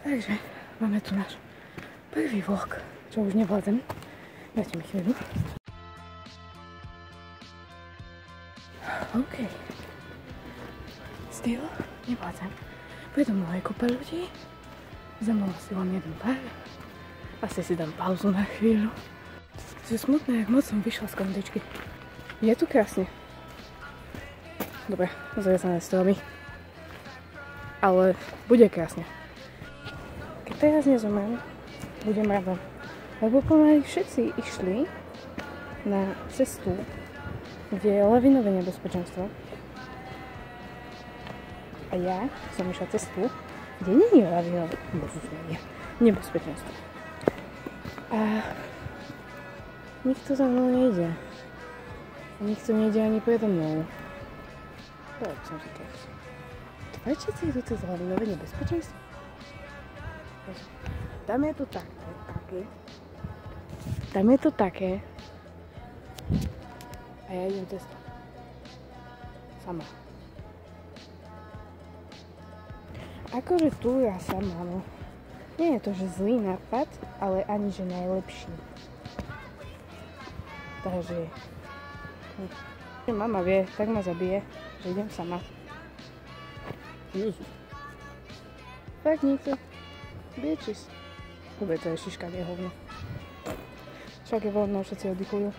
Takže máme tu náš prvý vlog, čo už nevládzem. Dajte mi chvíľu. OK. Styl, nevládzem. Predo mnou je kopa ľudí. Za mnou asi len jeden pár. Asi si dám pauzu na chvíľu. Je smutné, jak moc som vyšla z kondičky. Je tu krásne. Dobre, zrezané stromy. Ale bude krásne. Keď teraz nezomrem, budem rada. Lebo pomaly všetci išli na cestu, kde je lavinové nebezpečenstvo. A ja som išla cestu, kde nie je lavinové nebezpečenstvo. A nikto za mnou nejde. A nikto nejde ani predo mnou. Prečo som říkal? Prečo si idú cez lavinové nebezpečenstvo? Tam je to také. Tam je to také. A ja idem cez to. Sama. Akože tu ja sama, no. Nie je to, že zlý nápad, ale ani, že najlepší. Takže... Mama vie, tak ma zabije, že idem sama. Ježiš. Fakt nikto. Bitches. Dobre, to je šiška, nie hovno. Však je voľno, všetci oddychujú.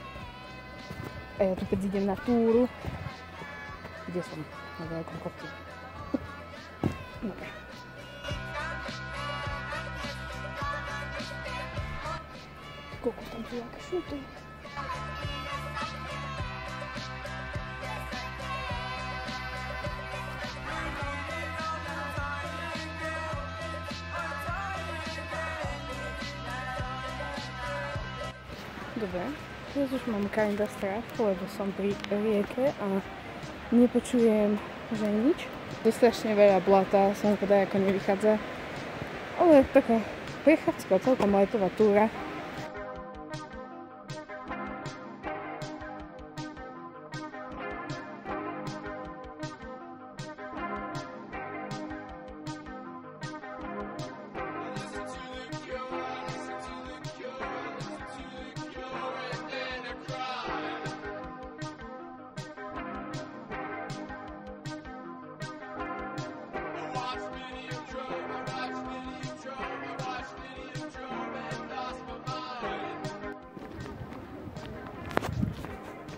A ja tu keď idem na túru. Kde som? Na veľkom kopci. Dobre. Koľko tam tu jaké šuty. Dobre, teraz už mám kinda strach, lebo som pri rieke a nepočujem, že nič. To strašne veľa blata, som teda ako nevychádza. Ale taká prechádzka, celkom letová túra.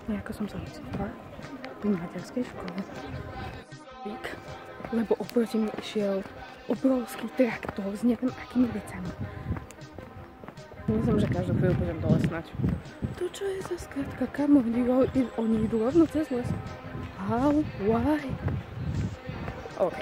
Nejako som sa ocitla v materskej škole. Lebo oproti mne išiel obrovský traktor s neviem akými vecami. Myslím, že každú chvíľu budem dole snať. To čo je za skratka? Kam oni idú rovno cez les? How? Why? OK.